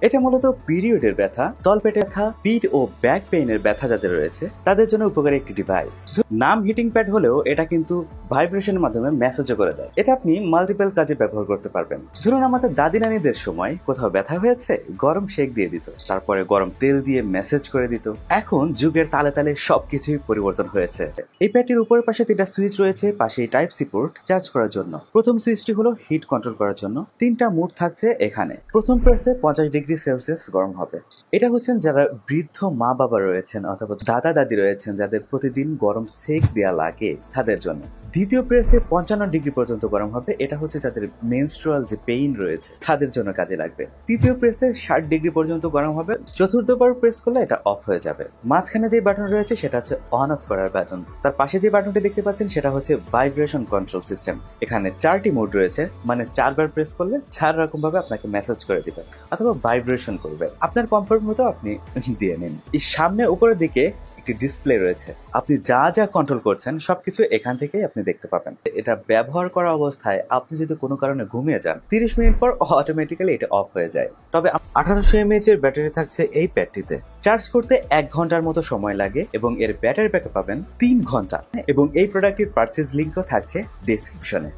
এটা মূলত পিরিয়ডের ব্যথা, তলপেটের ব্যথা, পিঠ ও ব্যাক পেইনের ব্যথা যাদের রয়েছে তাদের জন্য উপকারী একটি ডিভাইস। নাম হিটিং প্যাড হলেও এটা কিন্তু ভাইব্রেশনের মাধ্যমে মেসেজও করে দেয়। এটা আপনি মাল্টিপল কাজে ব্যবহার করতে পারবেন। ধরুন আমাদের দাদি নানিদের সময় কোথাও ব্যথা হয়েছে, গরম শেক দিয়ে দিত, তারপরে গরম তেল দিয়ে মেসেজ করে দিত। এখন যুগের তালে তালে সবকিছুই পরিবর্তন হয়েছে। এই প্যাডটির উপরের পাশে 3টা সুইচ রয়েছে, পাশে টাইপ সি পোর্ট চার্জ করার জন্য। প্রথম সুইচটি হলো হিট কন্ট্রোল করার জন্য। 3টা মোড থাকছে এখানে। প্রথম প্রেসে 50 ডিগ্রি সেলসিয়াস গরম হবে। এটা হচ্ছেন যারা বৃদ্ধ মা বাবা রয়েছেন অথবা দাদা দাদি রয়েছেন যাদের প্রতিদিন গরম সেক দেওয়া লাগে তাদের জন্য। দ্বিতীয় প্রেসে 55 ডিগ্রি পর্যন্ত গরম হবে। এটা হচ্ছে যাদের মেনস্ট্রুয়াল যে পেইন রয়েছে তাদের জন্য কাজে লাগবে। তৃতীয় প্রেসে 60 ডিগ্রি পর্যন্ত গরম হবে। চতুর্থবার প্রেস করলে এটা অফ হয়ে যাবে। মাঝখানে যে বাটন রয়েছে সেটা হচ্ছে অন অফ করার বাটন। তার পাশে যে বাটনটি দেখতে পাচ্ছেন সেটা হচ্ছে ভাইব্রেশন কন্ট্রোল সিস্টেম। এখানে 4টি মোড রয়েছে, মানে 4বার প্রেস করলে 4 রকম ভাবে আপনাকে মেসেজ করে দিবে অথবা ভাইব্রেশন করবে। আপনার কমফোর্ট মতো আপনি দিয়ে নিন। এই সামনে উপরের দিকে ডিসপ্লে রয়েছে, আপনি যা যা কন্ট্রোল করছেন সবকিছু এখান থেকেই আপনি দেখতে পাবেন। এটা ব্যবহার করা অবস্থায় আপনি যদি কোনো কারণে ঘুমিয়ে যান 30 মিনিট পর অটোমেটিক্যালি এটা অফ হয়ে যায়। তবে 1800 mAh এর ব্যাটারি থাকছে এই প্যাডটিতে। চার্জ করতে 1 ঘন্টার মতো সময় লাগে এবং এর ব্যাটারি ব্যাকআপ পাবেন 3 ঘন্টা। এবং এই প্রোডাক্টটির পারচেজ লিংকও থাকছে ডেসক্রিপশনে।